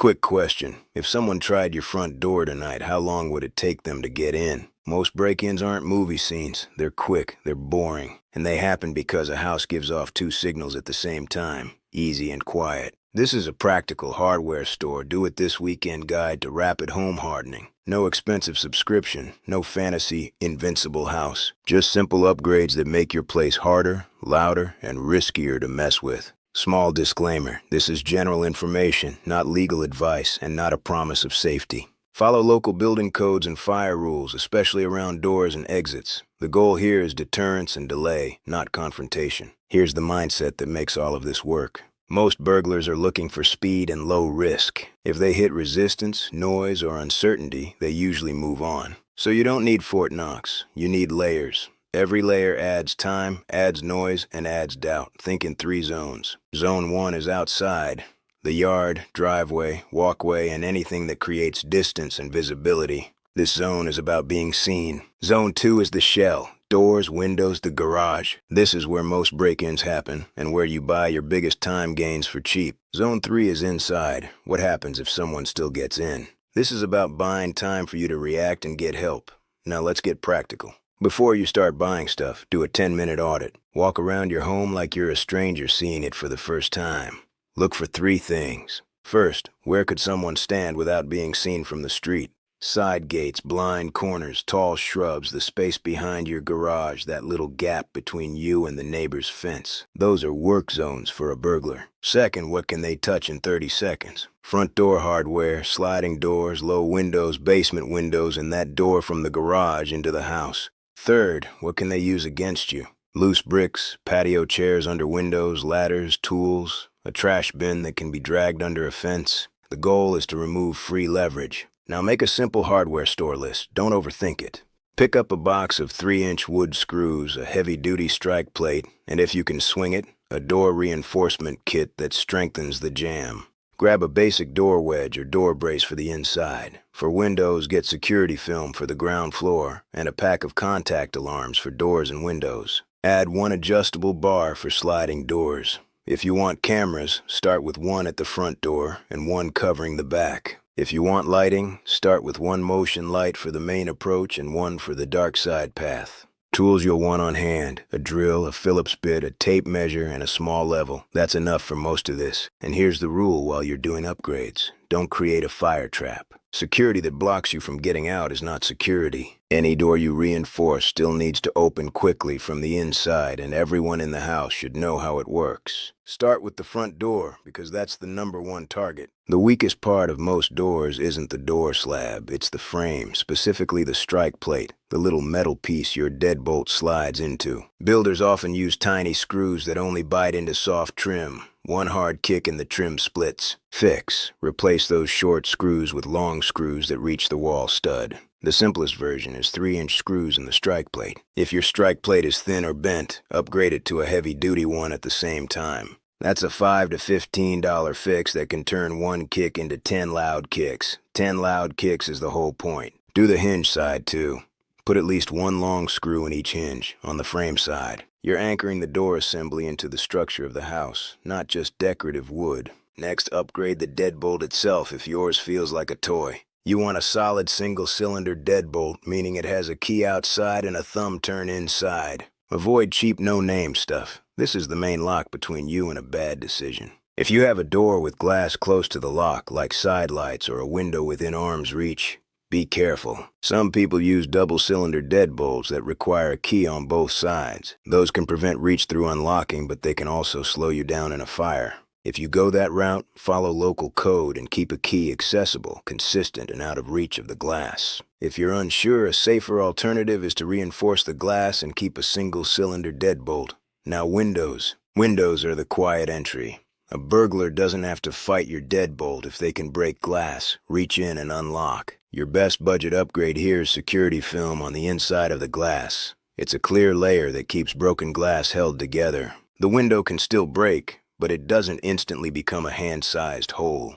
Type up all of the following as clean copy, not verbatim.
Quick question. If someone tried your front door tonight, how long would it take them to get in? Most break-ins aren't movie scenes. They're quick, they're boring, and they happen because a house gives off two signals at the same time, easy and quiet. This is a practical hardware store do-it-this-weekend guide to rapid home hardening. No expensive subscription, no fantasy, invincible house. Just simple upgrades that make your place harder, louder, and riskier to mess with. Small disclaimer, this is general information, not legal advice, and not a promise of safety. Follow local building codes and fire rules, especially around doors and exits. The goal here is deterrence and delay, not confrontation. Here's the mindset that makes all of this work. Most burglars are looking for speed and low risk. If they hit resistance, noise, or uncertainty, they usually move on. So you don't need Fort Knox, you need layers. Every layer adds time, adds noise, and adds doubt. Think in 3 zones. Zone 1 is outside. The yard, driveway, walkway, and anything that creates distance and visibility. This zone is about being seen. Zone 2 is the shell. Doors, windows, the garage. This is where most break-ins happen, and where you buy your biggest time gains for cheap. Zone 3 is inside. What happens if someone still gets in? This is about buying time for you to react and get help. Now let's get practical. Before you start buying stuff, do a 10-minute audit. Walk around your home like you're a stranger seeing it for the first time. Look for 3 things. First, where could someone stand without being seen from the street? Side gates, blind corners, tall shrubs, the space behind your garage, that little gap between you and the neighbor's fence. Those are work zones for a burglar. Second, what can they touch in 30 seconds? Front door hardware, sliding doors, low windows, basement windows, and that door from the garage into the house. Third, what can they use against you? Loose bricks, patio chairs under windows, ladders, tools, a trash bin that can be dragged under a fence. The goal is to remove free leverage. Now make a simple hardware store list. Don't overthink it. Pick up a box of 3-inch wood screws, a heavy-duty strike plate, and if you can swing it, a door reinforcement kit that strengthens the jamb. Grab a basic door wedge or door brace for the inside. For windows, get security film for the ground floor and a pack of contact alarms for doors and windows. Add 1 adjustable bar for sliding doors. If you want cameras, start with 1 at the front door and 1 covering the back. If you want lighting, start with 1 motion light for the main approach and 1 for the dark side path. Tools you'll want on hand: a drill, a Phillips bit, a tape measure, and a small level. That's enough for most of this. And here's the rule while you're doing upgrades. Don't create a fire trap. Security that blocks you from getting out is not security. Any door you reinforce still needs to open quickly from the inside, and everyone in the house should know how it works. Start with the front door, because that's the #1 target. The weakest part of most doors isn't the door slab, it's the frame, specifically the strike plate, the little metal piece your deadbolt slides into. Builders often use tiny screws that only bite into soft trim. 1 hard kick and the trim splits. Fix. Replace those short screws with long screws that reach the wall stud. The simplest version is 3-inch screws in the strike plate. If your strike plate is thin or bent, upgrade it to a heavy-duty one at the same time. That's a $5 to $15 fix that can turn 1 kick into 10 loud kicks. 10 loud kicks is the whole point. Do the hinge side too. Put at least 1 long screw in each hinge, on the frame side. You're anchoring the door assembly into the structure of the house, not just decorative wood. Next, upgrade the deadbolt itself if yours feels like a toy. You want a solid single-cylinder deadbolt, meaning it has a key outside and a thumb turn inside. Avoid cheap no-name stuff. This is the main lock between you and a bad decision. If you have a door with glass close to the lock, like side lights or a window within arm's reach, be careful. Some people use double-cylinder deadbolts that require a key on both sides. Those can prevent reach-through unlocking, but they can also slow you down in a fire. If you go that route, follow local code and keep a key accessible, consistent, and out of reach of the glass. If you're unsure, a safer alternative is to reinforce the glass and keep a single-cylinder deadbolt. Now windows. Windows are the quiet entry. A burglar doesn't have to fight your deadbolt if they can break glass, reach in, and unlock. Your best budget upgrade here is security film on the inside of the glass. It's a clear layer that keeps broken glass held together. The window can still break, but it doesn't instantly become a hand-sized hole.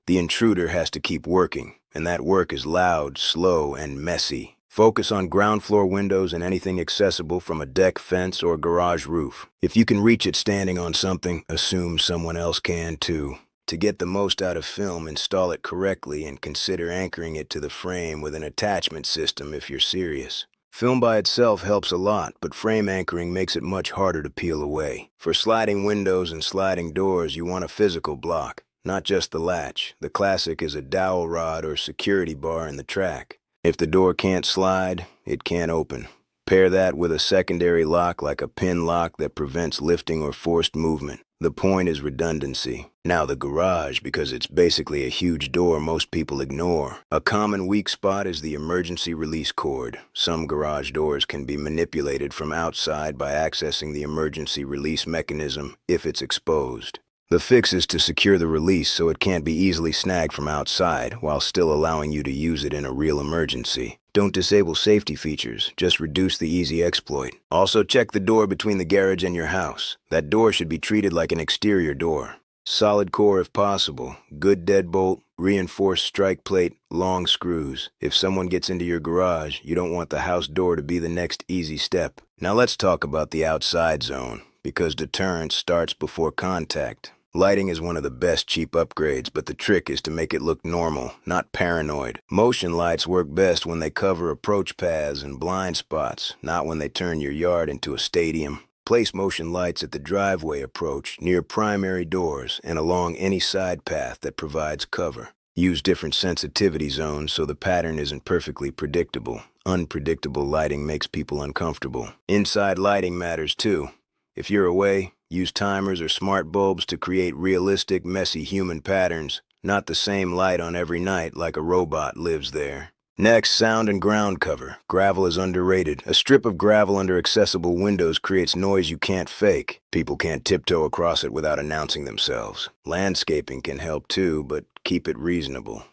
The intruder has to keep working, and that work is loud, slow, and messy. Focus on ground floor windows and anything accessible from a deck, fence, or garage roof. If you can reach it standing on something, assume someone else can too. To get the most out of film, install it correctly and consider anchoring it to the frame with an attachment system if you're serious. Film by itself helps a lot, but frame anchoring makes it much harder to peel away. For sliding windows and sliding doors, you want a physical block, not just the latch. The classic is a dowel rod or security bar in the track. If the door can't slide, it can't open. Pair that with a secondary lock like a pin lock that prevents lifting or forced movement. The point is redundancy. Now the garage, because it's basically a huge door most people ignore. A common weak spot is the emergency release cord. Some garage doors can be manipulated from outside by accessing the emergency release mechanism if it's exposed. The fix is to secure the release so it can't be easily snagged from outside while still allowing you to use it in a real emergency. Don't disable safety features, just reduce the easy exploit. Also check the door between the garage and your house. That door should be treated like an exterior door. Solid core if possible, good deadbolt, reinforced strike plate, long screws. If someone gets into your garage, you don't want the house door to be the next easy step. Now let's talk about the outside zone, because deterrence starts before contact. Lighting is one of the best cheap upgrades, but the trick is to make it look normal, not paranoid. Motion lights work best when they cover approach paths and blind spots, not when they turn your yard into a stadium. Place motion lights at the driveway approach, near primary doors, and along any side path that provides cover. Use different sensitivity zones so the pattern isn't perfectly predictable. Unpredictable lighting makes people uncomfortable. Inside lighting matters too. If you're away, use timers or smart bulbs to create realistic, messy human patterns, not the same light on every night like a robot lives there. Next, sound and ground cover. Gravel is underrated. A strip of gravel under accessible windows creates noise you can't fake. People can't tiptoe across it without announcing themselves. Landscaping can help too, but keep it reasonable.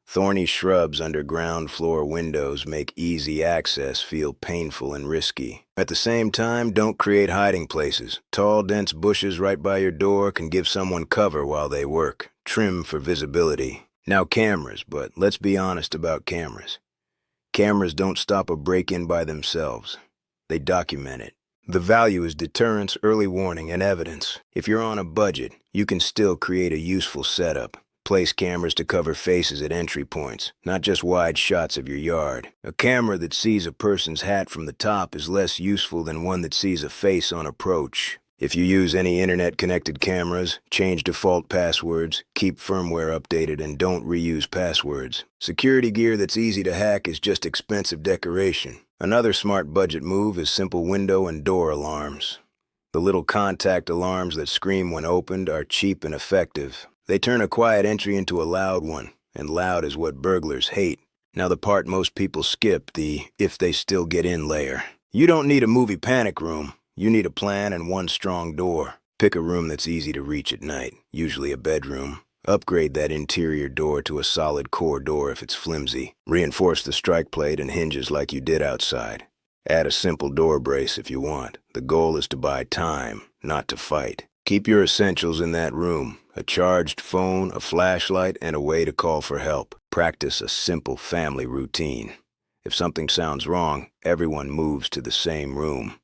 Thorny shrubs under ground floor windows make easy access feel painful and risky. At the same time, don't create hiding places. Tall, dense bushes right by your door can give someone cover while they work. Trim for visibility. Now cameras, but let's be honest about cameras. Cameras don't stop a break-in by themselves. They document it. The value is deterrence, early warning, and evidence. If you're on a budget, you can still create a useful setup. Place cameras to cover faces at entry points, not just wide shots of your yard. A camera that sees a person's hat from the top is less useful than one that sees a face on approach. If you use any internet-connected cameras, change default passwords, keep firmware updated, and don't reuse passwords. Security gear that's easy to hack is just expensive decoration. Another smart budget move is simple window and door alarms. The little contact alarms that scream when opened are cheap and effective. They turn a quiet entry into a loud one, and loud is what burglars hate. Now the part most people skip, the if they still get in layer. You don't need a movie panic room. You need a plan and one strong door. Pick a room that's easy to reach at night, usually a bedroom. Upgrade that interior door to a solid core door if it's flimsy. Reinforce the strike plate and hinges like you did outside. Add a simple door brace if you want. The goal is to buy time, not to fight. Keep your essentials in that room. A charged phone, a flashlight, and a way to call for help. Practice a simple family routine. If something sounds wrong, everyone moves to the same room.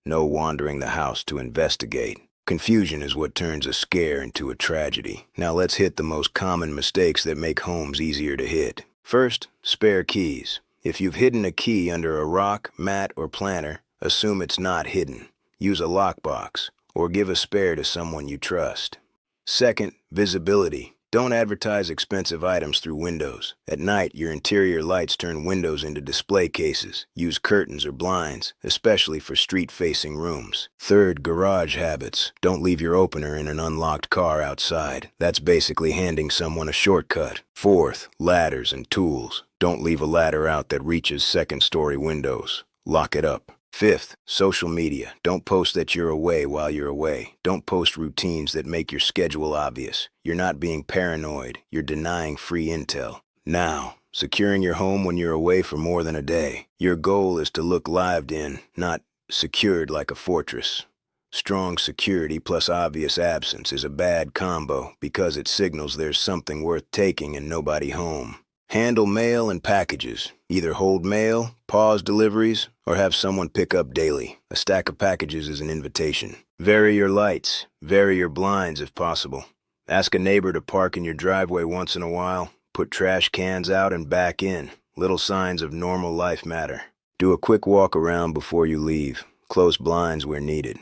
No wandering the house to investigate. Confusion is what turns a scare into a tragedy. Now let's hit the most common mistakes that make homes easier to hit. First, spare keys. If you've hidden a key under a rock, mat, or planter, assume it's not hidden. Use a lockbox, or give a spare to someone you trust. Second, visibility. Don't advertise expensive items through windows. At night, your interior lights turn windows into display cases. Use curtains or blinds, especially for street-facing rooms. Third, garage habits. Don't leave your opener in an unlocked car outside. That's basically handing someone a shortcut. Fourth, ladders and tools. Don't leave a ladder out that reaches second-story windows. Lock it up. Fifth, social media. Don't post that you're away while you're away. Don't post routines that make your schedule obvious. You're not being paranoid. You're denying free intel. Now, securing your home when you're away for more than a day. Your goal is to look lived in, not secured like a fortress. Strong security plus obvious absence is a bad combo because it signals there's something worth taking and nobody home. Handle mail and packages. Either hold mail, pause deliveries, or have someone pick up daily. A stack of packages is an invitation. Vary your lights. Vary your blinds if possible. Ask a neighbor to park in your driveway once in a while. Put trash cans out and back in. Little signs of normal life matter. Do a quick walk around before you leave. Close blinds where needed.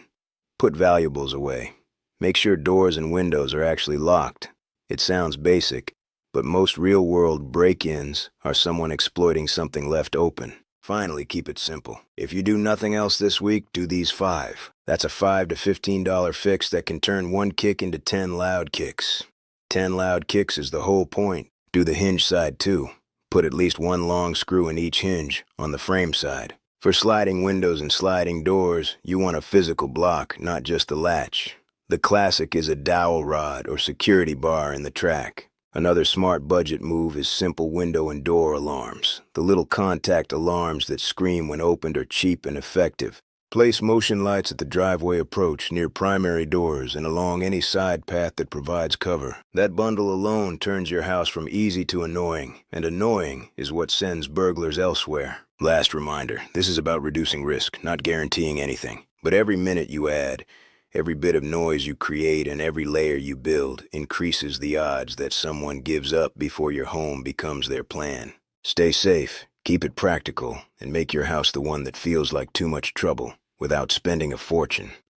Put valuables away. Make sure doors and windows are actually locked. It sounds basic, but most real-world break-ins are someone exploiting something left open. Finally, keep it simple. If you do nothing else this week, do these 5. That's a $5 to $15 fix that can turn one kick into 10 loud kicks. 10 loud kicks is the whole point. Do the hinge side too. Put at least one long screw in each hinge on the frame side. For sliding windows and sliding doors, you want a physical block, not just the latch. The classic is a dowel rod or security bar in the track. Another smart budget move is simple window and door alarms. The little contact alarms that scream when opened are cheap and effective. Place motion lights at the driveway approach, near primary doors, and along any side path that provides cover. That bundle alone turns your house from easy to annoying, and annoying is what sends burglars elsewhere. Last reminder, this is about reducing risk, not guaranteeing anything. But every minute you add, every bit of noise you create, and every layer you build increases the odds that someone gives up before your home becomes their plan. Stay safe, keep it practical, and make your house the one that feels like too much trouble without spending a fortune.